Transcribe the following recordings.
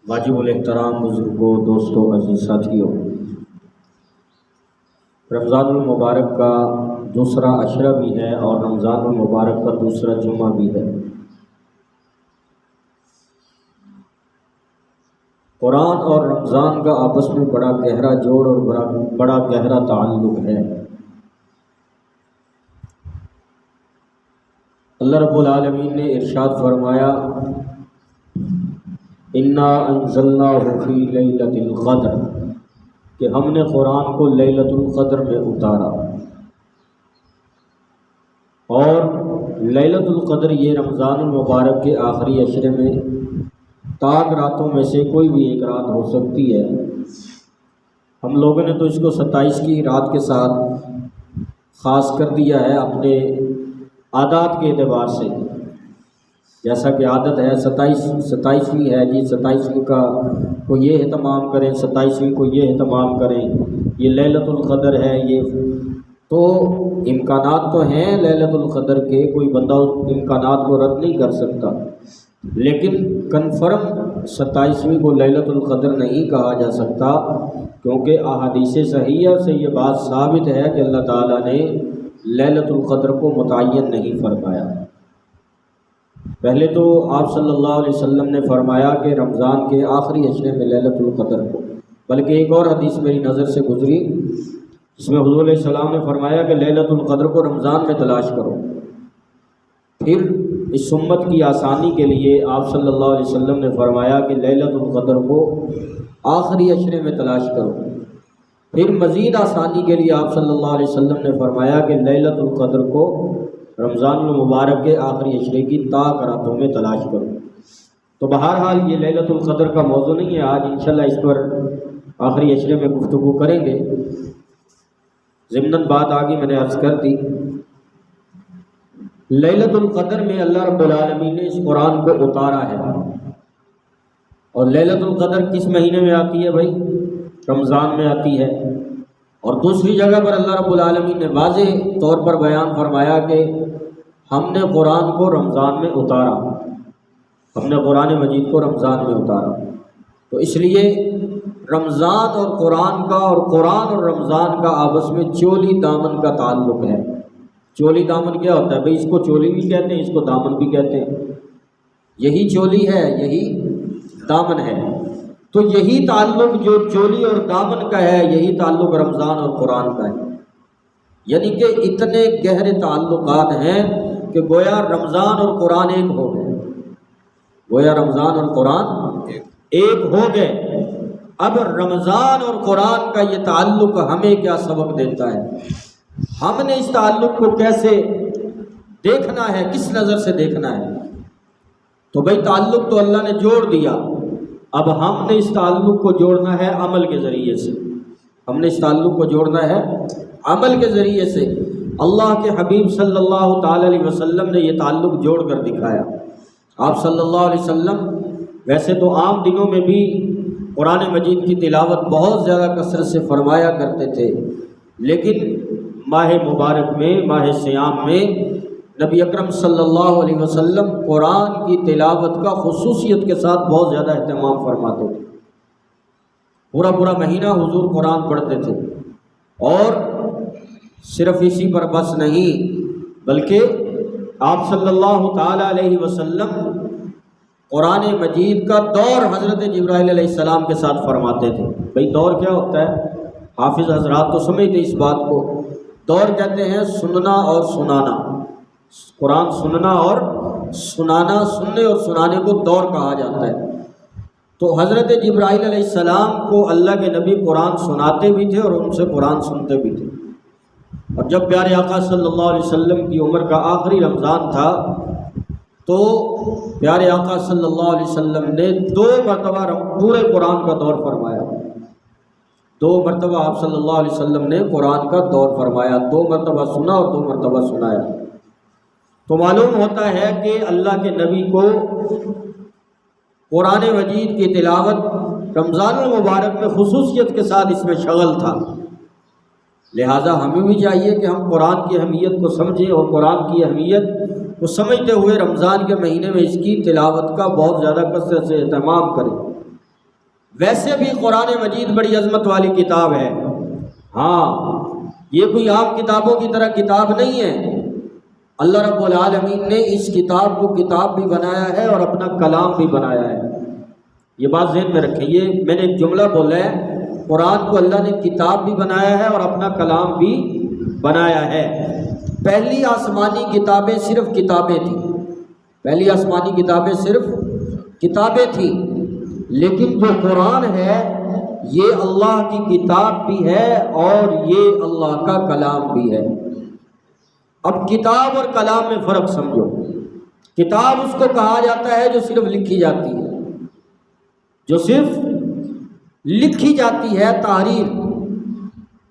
واجب الاحترام بزرگوں، دوستوں، عزیز ساتھیوں، رمضان المبارک کا دوسرا عشرہ بھی ہے اور رمضان المبارک کا دوسرا جمعہ بھی ہے۔ قرآن اور رمضان کا آپس میں بڑا گہرا جوڑ اور بڑا گہرا تعلق ہے۔ اللہ رب العالمین نے ارشاد فرمایا، انا انزلناہ فی لیلۃ القدر، کہ ہم نے قرآن کو لیلۃ القدر میں اتارا۔ اور لیلۃ القدر یہ رمضان المبارک کے آخری عشرے میں تاک راتوں میں سے کوئی بھی ایک رات ہو سکتی ہے۔ ہم لوگوں نے تو اس کو 27 کی رات کے ساتھ خاص کر دیا ہے اپنے عادات کے اعتبار سے، جیسا کہ عادت ہے 27ویں ہے جی، 27ویں کا کو یہ اہتمام کریں، 27ویں کو یہ اہتمام کریں، یہ لیلۃ القدر ہے۔ یہ تو امکانات تو ہیں لیلۃ القدر کے، کوئی بندہ امکانات کو رد نہیں کر سکتا، لیکن کنفرم 27ویں کو لیلۃ القدر نہیں کہا جا سکتا، کیونکہ احادیث صحیحہ سے یہ بات ثابت ہے کہ اللہ تعالیٰ نے لیلۃ القدر کو متعین نہیں فرمایا۔ پہلے تو آپ صلی اللہ علیہ وسلم نے فرمایا کہ رمضان کے آخری عشرے میں لیلۃ القدر کو، بلکہ ایک اور حدیث میری نظر سے گزری جس میں حضور علیہ السلام نے فرمایا کہ لیلۃ القدر کو رمضان میں تلاش کرو۔ پھر اس امت کی آسانی کے لیے آپ صلی اللہ علیہ وسلم نے فرمایا کہ لیلۃ القدر کو آخری عشرے میں تلاش کرو۔ پھر مزید آسانی کے لیے آپ صلی اللہ علیہ وسلم نے فرمایا کہ لیلۃ القدر کو رمضان المبارک کے آخری عشرے کی تاک راتوں میں تلاش کرو۔ تو بہرحال یہ لیلۃ القدر کا موضوع نہیں ہے، آج انشاءاللہ اس پر آخری عشرے میں گفتگو کریں گے۔ ضمناً بات آگے میں نے عرض کر دی، لیلۃ القدر میں اللہ رب العالمین نے اس قرآن کو اتارا ہے۔ اور لیلۃ القدر کس مہینے میں آتی ہے بھائی؟ رمضان میں آتی ہے۔ اور دوسری جگہ پر اللہ رب العالمین نے واضح طور پر بیان فرمایا کہ ہم نے قرآن کو رمضان میں اتارا، ہم نے قرآن مجید کو رمضان میں اتارا۔ تو اس لیے رمضان اور قرآن کا اور قرآن اور رمضان کا آپس میں چولی دامن کا تعلق ہے۔ چولی دامن کیا ہوتا ہے بھائی؟ اس کو چولی بھی کہتے ہیں، اس کو دامن بھی کہتے ہیں۔ یہی چولی ہے، یہی دامن ہے۔ تو یہی تعلق جو چولی اور دامن کا ہے، یہی تعلق رمضان اور قرآن کا ہے۔ یعنی کہ اتنے گہرے تعلقات ہیں کہ گویا رمضان اور قرآن ایک ہو گئے، گویا رمضان اور قرآن ایک ہو گئے۔ اب رمضان اور قرآن کا یہ تعلق ہمیں کیا سبق دیتا ہے؟ ہم نے اس تعلق کو کیسے دیکھنا ہے، کس نظر سے دیکھنا ہے؟ تو بھائی تعلق تو اللہ نے جوڑ دیا، اب ہم نے اس تعلق کو جوڑنا ہے عمل کے ذریعے سے۔ ہم نے اس تعلق کو جوڑنا ہے عمل کے ذریعے سے۔ اللہ کے حبیب صلی اللہ تعالی علیہ وسلم نے یہ تعلق جوڑ کر دکھایا۔ آپ صلی اللہ علیہ وسلم ویسے تو عام دنوں میں بھی قرآن مجید کی تلاوت بہت زیادہ کثرت سے فرمایا کرتے تھے، لیکن ماہ مبارک میں، ماہ صیام میں نبی اکرم صلی اللہ علیہ وسلم قرآن کی تلاوت کا خصوصیت کے ساتھ بہت زیادہ اہتمام فرماتے تھے۔ پورا مہینہ حضور قرآن پڑھتے تھے، اور صرف اسی پر بس نہیں، بلکہ آپ صلی اللہ تعالی علیہ وسلم قرآن مجید کا دور حضرت جبرائیل علیہ السلام کے ساتھ فرماتے تھے۔ بھئی دور کیا ہوتا ہے؟ حافظ حضرات تو سمجھتے اس بات کو۔ دور کہتے ہیں سننا اور سنانا، قرآن سننا اور سنانا، سننے اور سنانے کو دور کہا جاتا ہے۔ تو حضرت جبرائیل علیہ السلام کو اللہ کے نبی قرآن سناتے بھی تھے اور ان سے قرآن سنتے بھی تھے۔ اور جب پیارے آقا صلی اللہ علیہ وسلم کی عمر کا آخری رمضان تھا تو پیارے آقا صلی اللہ علیہ وسلم نے 2 مرتبہ پورے قرآن کا دور فرمایا۔ 2 مرتبہ آپ صلی اللہ علیہ وسلم نے قرآن کا دور فرمایا، 2 مرتبہ سنا اور 2 مرتبہ سنایا۔ تو معلوم ہوتا ہے کہ اللہ کے نبی کو قرآن مجید کی تلاوت رمضان المبارک میں خصوصیت کے ساتھ اس میں شغل تھا۔ لہٰذا ہمیں بھی چاہیے کہ ہم قرآن کی اہمیت کو سمجھیں، اور قرآن کی اہمیت کو سمجھتے ہوئے رمضان کے مہینے میں اس کی تلاوت کا بہت زیادہ کثرت سے اہتمام کریں۔ ویسے بھی قرآن مجید بڑی عظمت والی کتاب ہے، ہاں یہ کوئی عام کتابوں کی طرح کتاب نہیں ہے۔ اللہ رب العالمین نے اس کتاب کو کتاب بھی بنایا ہے اور اپنا کلام بھی بنایا ہے۔ یہ بات ذہن میں رکھیں، یہ میں نے ایک جملہ بولا ہے، قرآن کو اللہ نے کتاب بھی بنایا ہے اور اپنا کلام بھی بنایا ہے۔ پہلی آسمانی کتابیں صرف کتابیں تھیں، پہلی آسمانی کتابیں صرف کتابیں تھیں، لیکن جو قرآن ہے یہ اللہ کی کتاب بھی ہے اور یہ اللہ کا کلام بھی ہے۔ اب کتاب اور کلام میں فرق سمجھو۔ کتاب اس کو کہا جاتا ہے جو صرف لکھی جاتی ہے، جو صرف لکھی جاتی ہے، تحریر،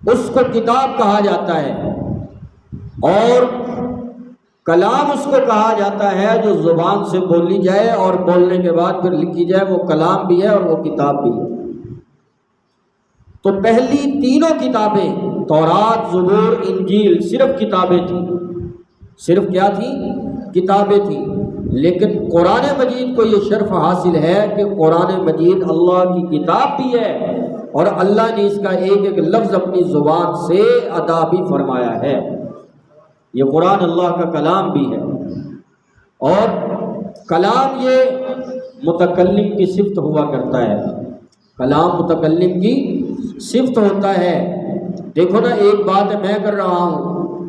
اس کو کتاب کہا جاتا ہے، اور کلام اس کو کہا جاتا ہے جو زبان سے بولی جائے اور بولنے کے بعد پھر لکھی جائے، وہ کلام بھی ہے اور وہ کتاب بھی ہے۔ تو پہلی تینوں کتابیں تورات، زبور، انجیل صرف کتابیں تھیں، صرف کیا تھیں؟ کتابیں تھیں۔ لیکن قرآن مجید کو یہ شرف حاصل ہے کہ قرآن مجید اللہ کی کتاب بھی ہے اور اللہ نے اس کا ایک ایک لفظ اپنی زبان سے ادا بھی فرمایا ہے۔ یہ قرآن اللہ کا کلام بھی ہے، اور کلام یہ متکلم کی صفت ہوا کرتا ہے، کلام متکلم کی صفت ہوتا ہے۔ دیکھو نا، ایک بات میں کر رہا ہوں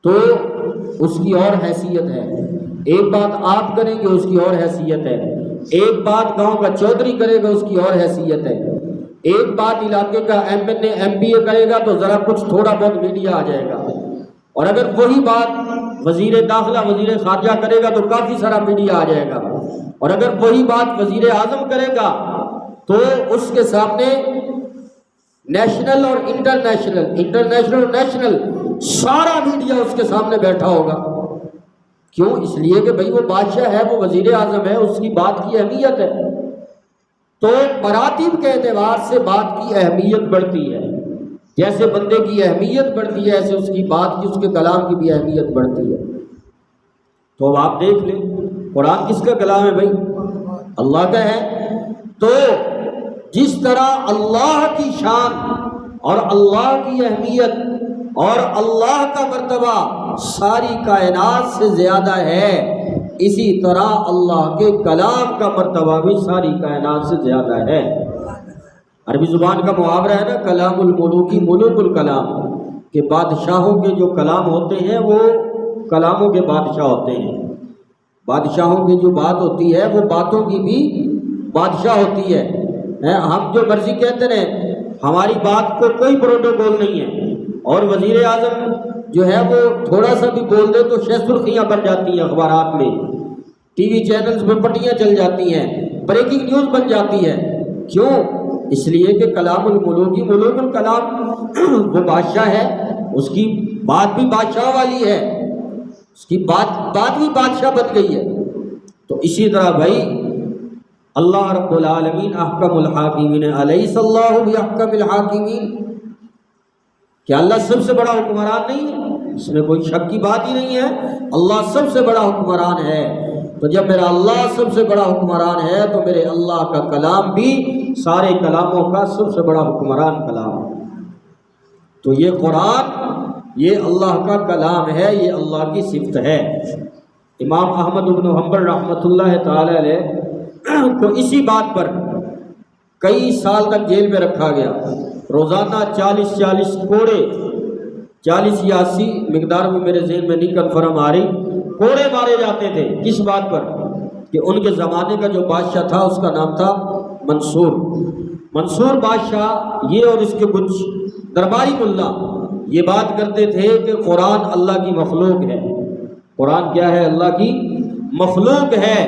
تو اس کی اور حیثیت ہے، ایک بات آپ کریں گے اس کی اور حیثیت ہے، ایک بات گاؤں کا چودھری کرے گا اس کی اور حیثیت ہے، ایک بات علاقے کا ایم پی اے کرے گا تو ذرا کچھ تھوڑا بہت میڈیا آ جائے گا، اور اگر وہی بات وزیر داخلہ، وزیر خارجہ کرے گا تو کافی سارا میڈیا آ جائے گا، اور اگر وہی بات وزیر اعظم کرے گا تو اس کے سامنے نیشنل اور انٹرنیشنل اور نیشنل سارا میڈیا اس کے سامنے بیٹھا ہوگا۔ کیوں؟ اس لیے کہ بھئی وہ بادشاہ ہے، وہ وزیر اعظم ہے، اس کی بات کی اہمیت ہے۔ تو مراتب کے اعتبار سے بات کی اہمیت بڑھتی ہے، جیسے بندے کی اہمیت بڑھتی ہے ایسے اس کی بات کی، اس کے کلام کی بھی اہمیت بڑھتی ہے۔ تو اب آپ دیکھ لیں قرآن کس کا کلام ہے بھائی؟ اللہ کا ہے۔ تو جس طرح اللہ کی شان اور اللہ کی اہمیت اور اللہ کا مرتبہ ساری کائنات سے زیادہ ہے، اسی طرح اللہ کے کلام کا مرتبہ بھی ساری کائنات سے زیادہ ہے۔ عربی زبان کا محاورہ ہے نا، کلام الملوکی ملوک الکلام، کہ بادشاہوں کے جو کلام ہوتے ہیں وہ کلاموں کے بادشاہ ہوتے ہیں، بادشاہوں کی جو بات ہوتی ہے وہ باتوں کی بھی بادشاہ ہوتی ہے۔ ہم جو مرضی کہتے ہیں، ہماری بات کو کوئی پروٹوکول نہیں ہے، اور وزیر اعظم جو ہے وہ تھوڑا سا بھی بول دے تو شہ سرخیاں بن جاتی ہیں اخبارات میں، ٹی وی چینلز میں پٹیاں چل جاتی ہیں، بریکنگ نیوز بن جاتی ہے۔ کیوں؟ اس لیے کہ کلام الملوکی ملوک الکلام، وہ بادشاہ ہے، اس کی بات بھی بادشاہ والی ہے، اس کی بات بھی بادشاہ بن گئی ہے۔ تو اسی طرح بھائی اللہ رب العالمین احکم الحاکمین، الیس اللہ باحکم الحاکمین، کیا اللہ سب سے بڑا حکمران نہیں ہے؟ اس میں کوئی شک کی بات ہی نہیں ہے، اللہ سب سے بڑا حکمران ہے۔ تو جب میرا اللہ سب سے بڑا حکمران ہے تو میرے اللہ کا کلام بھی سارے کلاموں کا سب سے بڑا حکمران کلام ہے۔ تو یہ قرآن یہ اللہ کا کلام ہے، یہ اللہ کی صفت ہے۔ امام احمد بن حنبل رحمۃ اللہ تعالی علیہ کو اسی بات پر کئی سال تک جیل میں رکھا گیا، روزانہ 40 کوڑے، 40 یا 80 مقدار میں میرے ذہن میں نہیں کنفرم آ رہی، کوڑے مارے جاتے تھے۔ کس بات پر؟ کہ ان کے زمانے کا جو بادشاہ تھا اس کا نام تھا منصور بادشاہ، یہ اور اس کے کچھ درباری ملا یہ بات کرتے تھے کہ قرآن اللہ کی مخلوق ہے، قرآن کیا ہے؟ اللہ کی مخلوق ہے۔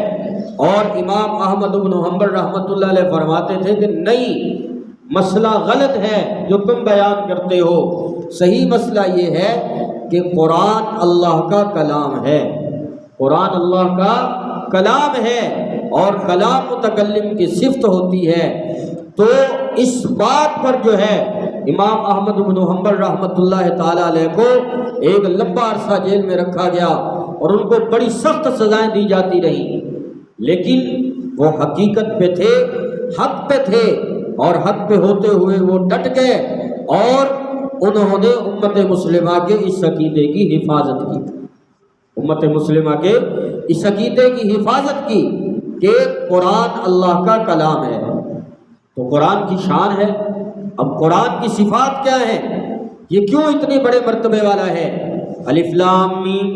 اور امام احمد بن حنبل رحمۃ اللہ علیہ فرماتے تھے کہ نہیں، مسئلہ غلط ہے جو تم بیان کرتے ہو، صحیح مسئلہ یہ ہے کہ قرآن اللہ کا کلام ہے، قرآن اللہ کا کلام ہے، اور کلام متکلم کی صفت ہوتی ہے۔ تو اس بات پر جو ہے امام احمد بن حنبل رحمۃ اللہ تعالی علیہ کو ایک لمبا عرصہ جیل میں رکھا گیا اور ان کو بڑی سخت سزائیں دی جاتی رہیں، لیکن وہ حقیقت پہ تھے حق پہ تھے اور حق پہ ہوتے ہوئے وہ ڈٹ گئے اور انہوں نے امت مسلمہ کے اس عقیدے کی حفاظت کی، امت مسلمہ کے اس عقیدے کی حفاظت کی کہ قرآن اللہ کا کلام ہے۔ تو قرآن کی شان ہے، اب قرآن کی صفات کیا ہیں، یہ کیوں اتنے بڑے مرتبے والا ہے؟ الف لام میم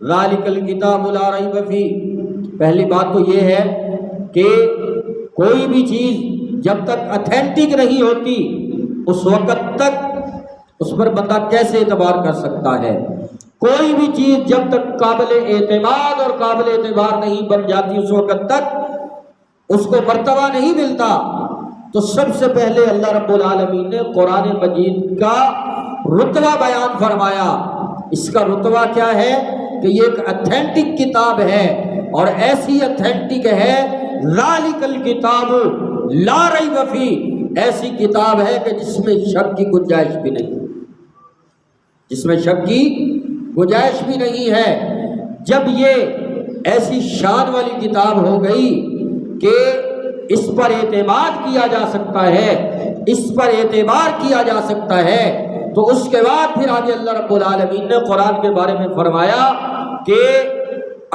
ذالک الکتاب لا ریب فیہ، پہلی بات تو یہ ہے کہ کوئی بھی چیز جب تک اتھینٹک نہیں ہوتی اس وقت تک اس پر بندہ کیسے اعتبار کر سکتا ہے؟ کوئی بھی چیز جب تک قابل اعتماد اور قابل اعتبار نہیں بن جاتی اس وقت تک اس کو مرتبہ نہیں ملتا۔ تو سب سے پہلے اللہ رب العالمین نے قرآن مجید کا رتبہ بیان فرمایا۔ اس کا رتبہ کیا ہے کہ یہ ایک اتھینٹک کتاب ہے، اور ایسی اتھینٹک ہے ذالک الکتاب لا ریب فیہ، ایسی کتاب ہے کہ جس میں شک کی گنجائش بھی نہیں، جس میں شک کی گنجائش بھی نہیں ہے۔ جب یہ ایسی شان والی کتاب ہو گئی کہ اس پر اعتماد کیا جا سکتا ہے، اس پر اعتبار کیا جا سکتا ہے، تو اس کے بعد پھر آگے اللہ رب العالمین نے قرآن کے بارے میں فرمایا کہ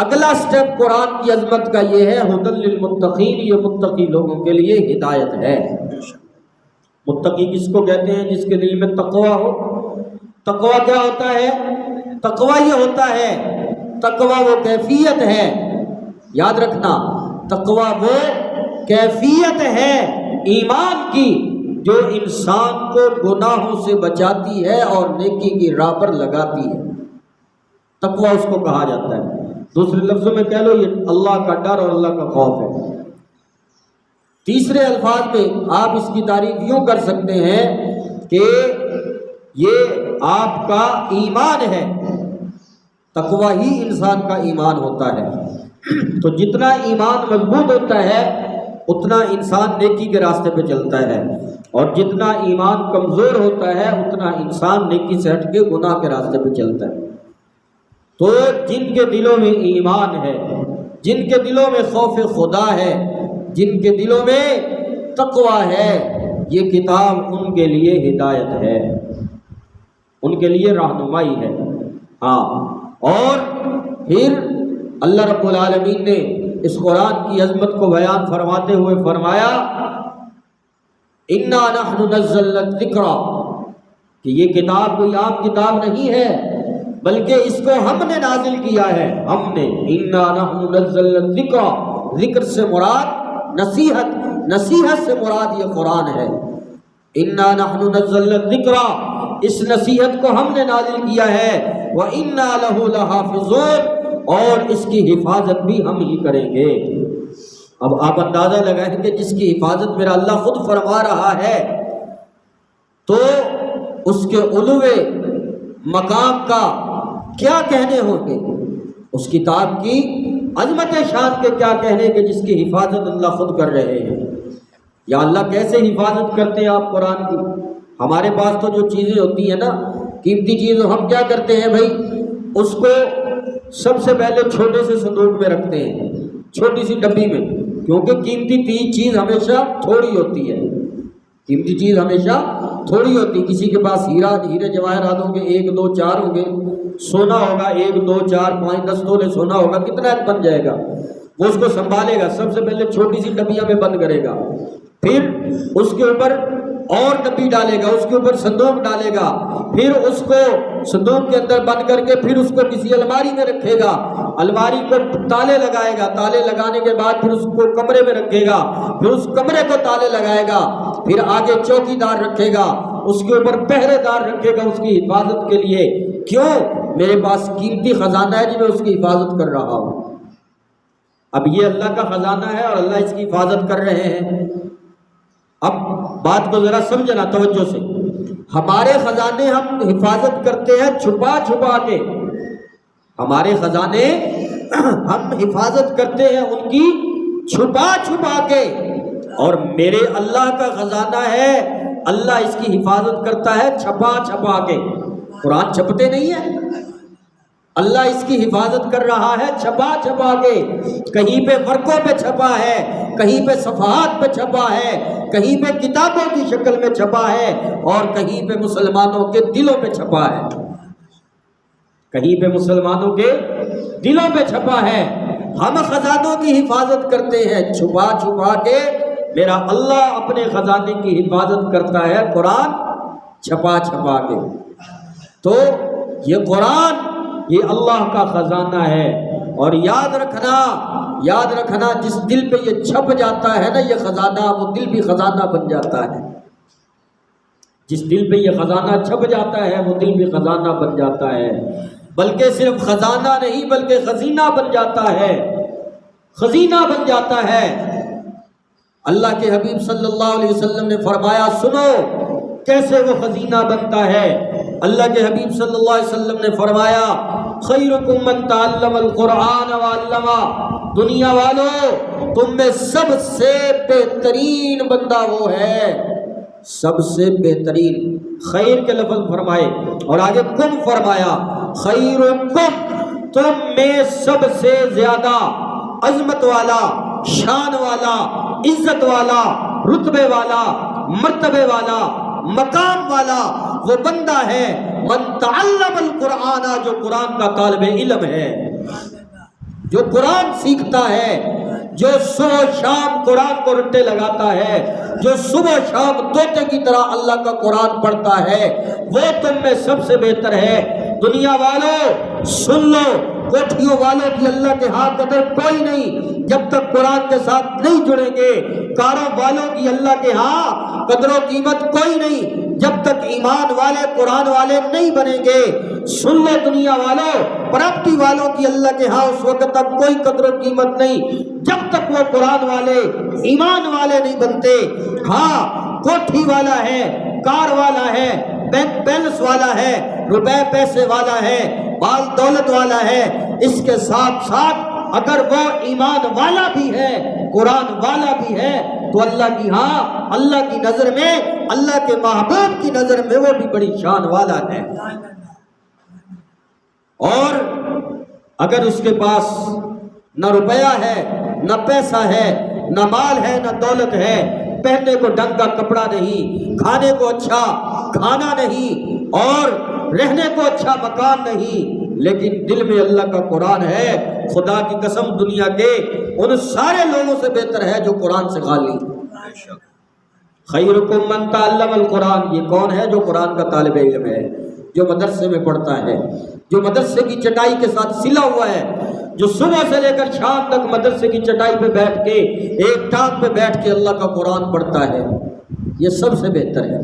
اگلا سٹیپ قرآن کی عظمت کا یہ ہے ھدی للمتقین، یہ متقی لوگوں کے لیے ہدایت ہے۔ متقی کس کو کہتے ہیں؟ جس کے دل میں تقوی ہو۔ تقوی کیا ہوتا ہے؟ تقوی یہ ہوتا ہے، تقوی وہ کیفیت ہے، یاد رکھنا، تقوی وہ کیفیت ہے ایمان کی جو انسان کو گناہوں سے بچاتی ہے اور نیکی کی راہ پر لگاتی ہے، تقوی اس کو کہا جاتا ہے۔ دوسرے لفظوں میں کہہ لو یہ اللہ کا ڈر اور اللہ کا خوف ہے۔ تیسرے الفاظ میں آپ اس کی تعریف یوں کر سکتے ہیں کہ یہ آپ کا ایمان ہے، تقوی ہی انسان کا ایمان ہوتا ہے۔ تو جتنا ایمان مضبوط ہوتا ہے اتنا انسان نیکی کے راستے پہ چلتا ہے، اور جتنا ایمان کمزور ہوتا ہے اتنا انسان نیکی سے ہٹ کے گناہ کے راستے پہ چلتا ہے۔ تو جن کے دلوں میں ایمان ہے، جن کے دلوں میں خوف خدا ہے، جن کے دلوں میں تقوی ہے، یہ کتاب ان کے لیے ہدایت ہے، ان کے لیے رہنمائی ہے۔ ہاں، اور پھر اللہ رب العالمین نے اس قرآن کی عظمت کو بیان فرماتے ہوئے فرمایا اِنَّا نَحْنُ نَزَّلْنَا الذِّكْرَ، کہ یہ کتاب کوئی عام کتاب نہیں ہے بلکہ اس کو ہم نے نازل کیا ہے، ہم نے۔ اِنَّا نَحْنُ نَزَّلْنَا الذِّكْرَ، ذکر سے مراد نصیحت، نصیحت سے مراد یہ قرآن ہے۔ اِنَّا نَحْنُ نَزَّلْنَا الذِّكْرَ، اس نصیحت کو ہم نے نازل کیا ہے، وَإِنَّا لَهُ لَحَافِظُونَ، اور اس کی حفاظت بھی ہم ہی کریں گے۔ اب آپ اندازہ لگائیں کہ جس کی حفاظت میرا اللہ خود فرما رہا ہے تو اس کے علو مقام کا کیا کہنے ہوں گے، اس کتاب کی عظمت شان کے کیا کہنے کہ جس کی حفاظت اللہ خود کر رہے ہیں۔ یا اللہ کیسے حفاظت کرتے ہیں آپ قرآن کی؟ ہمارے پاس تو جو چیزیں ہوتی ہیں نا، قیمتی چیز، ہم کیا کرتے ہیں بھائی، اس کو سب سے پہلے چھوٹے سے صندوق میں رکھتے ہیں، چھوٹی سی ڈبی میں، کیونکہ قیمتی چیز ہمیشہ تھوڑی ہوتی ہے، قیمتی چیز ہمیشہ تھوڑی ہوتی ہے۔ کسی کے پاس ہیرے جواہرات ہوں گے 1 2 4 ہوں گے، سونا ہوگا 1 2 4 5 10 تولے سونا ہوگا، کتنا بن جائے گا؟ وہ اس کو سنبھالے گا، سب سے پہلے چھوٹی سی ڈبیاں میں بند کرے گا، پھر اس کے اوپر اور ڈبی ڈالے گا، اس کے اوپر صندوق ڈالے گا، پھر اس کو صندوق کے اندر بند کر کے پھر اس کو کسی الماری میں رکھے گا، الماری کو تالے لگائے گا، تالے لگانے کے بعد پھر اس کو کمرے میں رکھے گا، پھر اس کمرے کو تالے لگائے گا، پھر آگے چوکی دار رکھے گا، اس کے اوپر پہرے دار رکھے گا اس کی حفاظت کے لیے۔ کیوں؟ میرے پاس قیمتی خزانہ ہے جی، میں اس کی حفاظت کر رہا ہوں۔ اب یہ اللہ کا خزانہ ہے اور اللہ اس کی حفاظت کر رہے ہیں۔ اب بات کو ذرا سمجھنا توجہ سے، ہمارے خزانے ہم حفاظت کرتے ہیں چھپا چھپا کے، ہمارے خزانے ہم حفاظت کرتے ہیں ان کی چھپا چھپا کے، اور میرے اللہ کا خزانہ ہے، اللہ اس کی حفاظت کرتا ہے چھپا چھپا کے۔ قرآن چھپتے نہیں ہے، اللہ اس کی حفاظت کر رہا ہے چھپا چھپا کے، کہیں پہ ورقوں پہ چھپا ہے، کہیں پہ صفحات پہ چھپا ہے، کہیں پہ کتابوں کی شکل میں چھپا ہے، اور کہیں پہ مسلمانوں کے دلوں پہ چھپا ہے، کہیں پہ مسلمانوں کے دلوں پہ چھپا ہے۔ ہم خزانوں کی حفاظت کرتے ہیں چھپا چھپا کے، میرا اللہ اپنے خزانے کی حفاظت کرتا ہے قرآن چھپا چھپا کے۔ تو یہ قرآن یہ اللہ کا خزانہ ہے، اور یاد رکھنا جس دل پہ یہ چھپ جاتا ہے نا یہ خزانہ، وہ دل بھی خزانہ بن جاتا ہے۔ جس دل پہ یہ خزانہ چھپ جاتا ہے وہ دل بھی خزانہ بن جاتا ہے، بلکہ صرف خزانہ نہیں بلکہ خزینہ بن جاتا ہے، خزینہ بن جاتا ہے۔ اللہ کے حبیب صلی اللہ علیہ وسلم نے فرمایا سنو کیسے وہ خزینہ بنتا ہے۔ اللہ کے حبیب صلی اللہ علیہ وسلم نے فرمایا خیرکم من تعلم القرآن وعلمہ، دنیا والوں تم میں سب سے بہترین بندہ وہ ہے، سب سے بہترین، خیر کے لفظ فرمائے اور آگے کم فرمایا، خیرکم تم میں سب سے زیادہ عظمت والا، شان والا، عزت والا، رتبے والا، مرتبے والا، مقام والا وہ بندہ ہے من تعلم القرآن، جو قرآن کا طالب علم ہے، جو قرآن سیکھتا ہے، جو صبح شام قرآن کو رٹے لگاتا ہے، جو صبح شام طوطے کی طرح اللہ کا قرآن پڑھتا ہے، وہ تم میں سب سے بہتر ہے۔ دنیا والوں سن لو، کوٹھیوں والوں کی اللہ کے ہاں قدر کوئی نہیں جب تک قرآن کے ساتھ نہیں جڑیں گے، کاروں والوں کی اللہ کے ہاں قدر و قیمت کوئی نہیں جب تک ایمان والے قرآن والے نہیں بنیں گے۔ سن لو دنیا والوں، پراپرٹی والوں کی اللہ کے ہاں اس وقت تک کوئی قدر و قیمت نہیں جب تک وہ قرآن والے ایمان والے نہیں بنتے۔ ہاں کوٹھی والا ہے، کار والا ہے، بینک بیلنس والا ہے، روپے پیسے والا ہے، مال دولت والا ہے، اس کے ساتھ ساتھ اگر وہ ایمان والا بھی ہے، قرآن والا بھی ہے، تو اللہ کی ہاں اللہ کی نظر میں، اللہ کے محبوب کی نظر میں وہ بھی بڑی شان والا ہے۔ اور اگر اس کے پاس نہ روپیہ ہے، نہ پیسہ ہے، نہ مال ہے، نہ دولت ہے، پہننے کو ڈھنگ کا کپڑا نہیں، کھانے کو اچھا کھانا نہیں، اور رہنے کو اچھا مکان نہیں، لیکن دل میں اللہ کا قرآن ہے، خدا کی قسم دنیا کے ان سارے لوگوں سے بہتر ہے جو قرآن سے خالی۔ خیرکم من تعلم القرآن، یہ کون ہے؟ جو قرآن کا طالب علم ہے، جو مدرسے میں پڑھتا ہے، جو مدرسے کی چٹائی کے ساتھ سلا ہوا ہے، جو صبح سے لے کر شام تک مدرسے کی چٹائی پہ بیٹھ کے ایک ٹانگ پہ بیٹھ کے اللہ کا قرآن پڑھتا ہے، یہ سب سے بہتر ہے،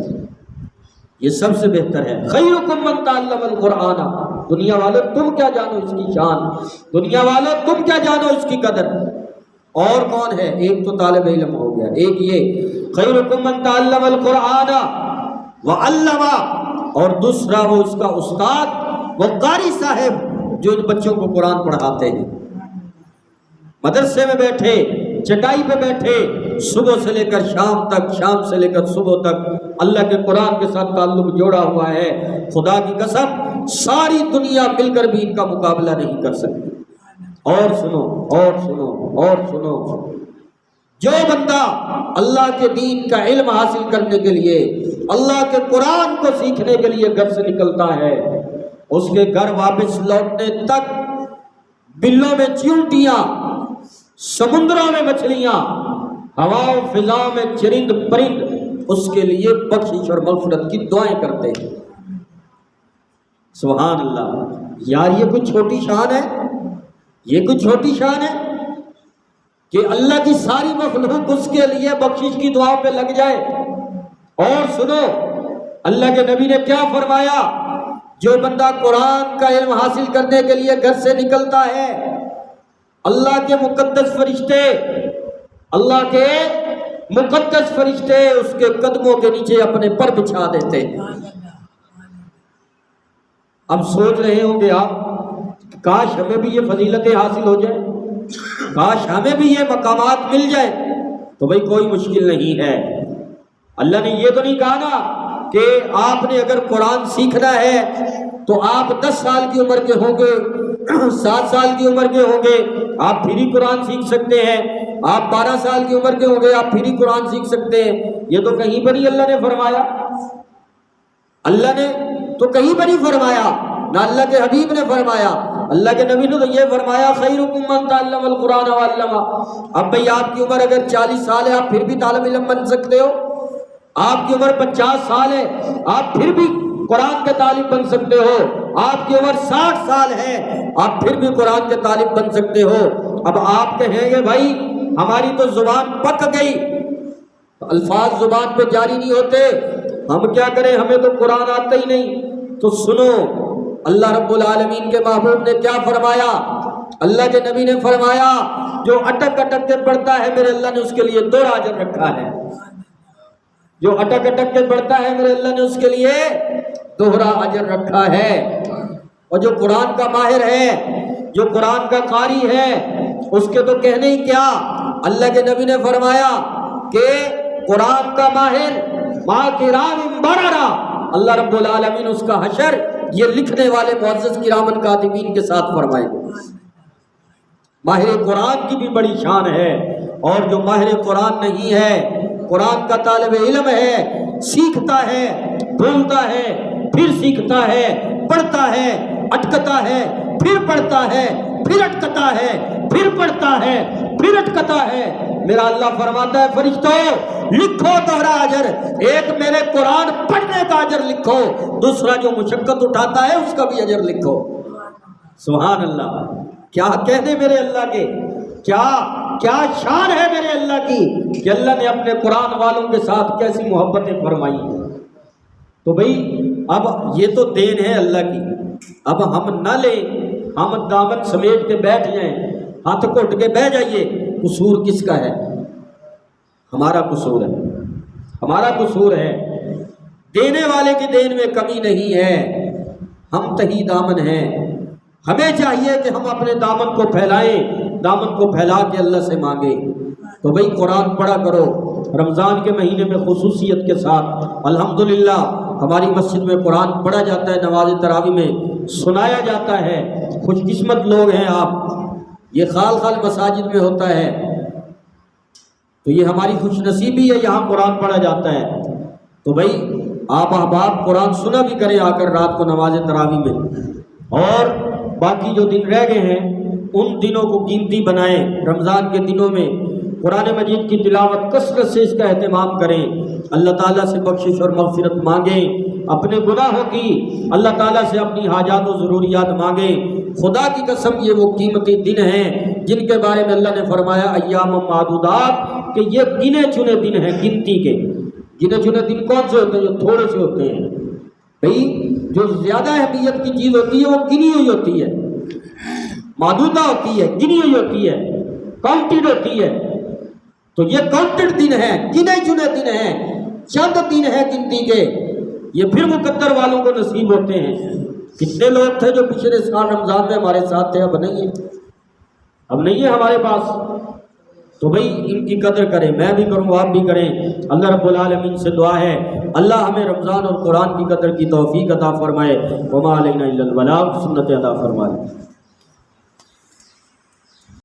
یہ سب سے بہتر ہے۔ خیرکم من تعلم القرآن، دنیا والوں تم کیا جانو اس کی شان، دنیا والوں تم کیا جانو اس کی قدر۔ اور کون ہے؟ ایک تو طالب علم ہو گیا، ایک یہ خیرکم من تعلم القرآن وعلمہ، اور دوسرا وہ اس کا استاد، وہ قاری صاحب جو ان بچوں کو قرآن پڑھاتے ہیں، مدرسے میں بیٹھے، چٹائی پہ بیٹھے، صبح سے لے کر شام تک، شام سے لے کر صبح تک اللہ کے قرآن کے ساتھ تعلق جوڑا ہوا ہے۔ خدا کی قسم ساری دنیا مل کر بھی ان کا مقابلہ نہیں کر سکتی۔ اور سنو اور سنو اور سنو، جو بندہ اللہ کے دین کا علم حاصل کرنے کے لیے، اللہ کے قرآن کو سیکھنے کے لیے گھر سے نکلتا ہے، اس کے گھر واپس لوٹنے تک بلوں میں چیونٹیاں، سمندروں میں مچھلیاں، ہوا و فضا میں چرند پرند اس کے لیے بخشش اور مغفرت کی دعائیں کرتے ہیں۔ سبحان اللہ۔ یار یہ کوئی چھوٹی شان ہے؟ یہ کوئی چھوٹی شان ہے کہ اللہ کی ساری مخلوق اس کے لیے بخشش کی دعا پہ لگ جائے؟ اور سنو اللہ کے نبی نے کیا فرمایا، جو بندہ قرآن کا علم حاصل کرنے کے لیے گھر سے نکلتا ہے، اللہ کے مقدس فرشتے، اللہ کے مقدس فرشتے اس کے قدموں کے نیچے اپنے پر بچھا دیتے ہیں۔ اب سوچ رہے ہوں گے آپ، کاش ہمیں بھی یہ فضیلتیں حاصل ہو جائے، کاش ہمیں بھی یہ مقامات مل جائے۔ تو بھئی کوئی مشکل نہیں ہے۔ اللہ نے یہ تو نہیں کہا نا کہ آپ نے اگر قرآن سیکھنا ہے تو آپ 10 سال کی عمر کے ہوں گے، 7 سال کی عمر کے ہوں گے، آپ پھر ہی قرآن سیکھ سکتے ہیں۔ آپ 12 سال کی عمر کے ہوں گے، آپ پھر ہی قرآن سیکھ سکتے ہیں۔ یہ تو کہیں پر ہی اللہ نے فرمایا، اللہ نے تو کہیں پر ہی فرمایا، نہ اللہ کے حبیب نے فرمایا۔ اللہ کے نبی نے تو یہ فرمایا خیرکم من تعلم القرآن وعلمہ۔ اب بھئی آپ کی عمر اگر 40 سال ہے، آپ پھر بھی طالب علم بن سکتے ہو۔ آپ کی عمر 50 سال ہے، آپ پھر بھی قرآن کے طالب بن سکتے ہو۔ آپ کی عمر 60 سال ہے، آپ پھر بھی قرآن کے طالب بن سکتے ہو۔ اب آپ کہیں گے بھائی ہماری تو زبان پک گئی، الفاظ زبان پہ جاری نہیں ہوتے، ہم کیا کریں، ہمیں تو قرآن آتا ہی نہیں۔ تو سنو، اللہ رب العالمین کے محبوب نے کیا فرمایا، اللہ کے نبی نے فرمایا جو اٹک اٹک کے پڑھتا ہے میرے اللہ نے اس کے لیے 2 اجر رکھا ہے۔ جو اٹک اٹک کے پڑھتا ہے میرے اللہ نے اس کے لیے 2 اجر رکھا ہے۔ اور جو قرآن کا ماہر ہے، جو قرآن کا قاری ہے، اس کے تو کہنے ہی کیا، اللہ کے نبی نے فرمایا کہ قرآن کا ماہر ماں کرام بررا، اللہ رب العالمین اس کا حشر یہ لکھنے والے معزز کرامن کاتبین کے ساتھ فرمائے گا۔ ماہر قرآن کی بھی بڑی شان ہے، اور جو ماہر قرآن نہیں ہے، قرآن کا طالب علم ہے، سیکھتا ہے، بھولتا ہے، پھر سیکھتا ہے، پڑھتا ہے، اٹکتا ہے، پھر پڑھتا ہے، پھر اٹکتا ہے، پھر پڑھتا ہے، پھر اٹکتا ہے، میرا اللہ فرماتا ہے فرشتوں لکھو 2 اجر، ایک میرے قرآن پڑھنے کا اجر لکھو، دوسرا جو مشقت اٹھاتا ہے اس کا بھی اجر لکھو۔ سبحان اللہ، کیا کہنے میرے اللہ کے، کیا شان ہے میرے اللہ کی کہ اللہ نے اپنے قرآن والوں کے ساتھ کیسی محبتیں فرمائی ہیں۔ تو بھئی اب یہ تو دین ہے اللہ کی، اب ہم نہ لیں، ہم دامن سمیٹ کے بیٹھ جائیں، ہاتھ گھٹ کے بیٹھ جائیے، قصور کس کا ہے؟ ہمارا قصور ہے، ہمارا قصور ہے۔ دینے والے کے دین میں کمی نہیں ہے، ہم تہی دامن ہیں۔ ہمیں چاہیے کہ ہم اپنے دامن کو پھیلائیں، دامن کو پھیلا کے اللہ سے مانگیں۔ تو بھئی قرآن پڑھا کرو، رمضان کے مہینے میں خصوصیت کے ساتھ الحمدللہ ہماری مسجد میں قرآن پڑھا جاتا ہے، نماز تراویح میں سنایا جاتا ہے۔ خوش قسمت لوگ ہیں آپ، یہ خال خال مساجد میں ہوتا ہے، تو یہ ہماری خوش نصیبی ہے، یہاں قرآن پڑھا جاتا ہے۔ تو بھئی آپ احباب قرآن سنا بھی کریں آ کر رات کو نماز تراویح میں، اور باقی جو دن رہ گئے ہیں ان دنوں کو قیمتی بنائیں۔ رمضان کے دنوں میں قرآن مجید کی تلاوت کثرت سے اس کا اہتمام کریں، اللہ تعالیٰ سے بخشش اور مغفرت مانگیں، اپنے گناہوں کی اللہ تعالیٰ سے اپنی حاجات و ضروریات مانگیں۔ خدا کی قسم یہ وہ قیمتی دن ہیں جن کے بارے میں اللہ نے فرمایا ایام معدودات، کہ یہ گنے چنے دن ہیں، گنتی کے گنے چنے دن کون سے ہوتے ہیں؟ جو تھوڑے سے ہوتے ہیں۔ بھئی جو زیادہ اہمیت کی چیز ہوتی ہے وہ گنی ہوئی ہوتی ہے، معدودہ ہوتی ہے، گنی ہوئی ہوتی ہے، کاؤنٹڈ ہوتی ہے۔ تو یہ کاؤنٹڈ دن ہے، گنے چنے دن ہیں، چند دن ہیں گنتی کے، یہ پھر مقدر والوں کو نصیب ہوتے ہیں۔ کتنے لوگ تھے جو پچھلے سال رمضان میں ہمارے ساتھ تھے، اب نہیں ہے، اب نہیں ہے ہمارے پاس۔ تو بھئی ان کی قدر کریں، میں بھی کروں، آپ بھی کریں۔ اللہ رب العالمین سے دعا ہے اللہ ہمیں رمضان اور قرآن کی قدر کی توفیق عطا فرمائے۔ وما علینا الا البلاغ، سنت ادا فرمائے۔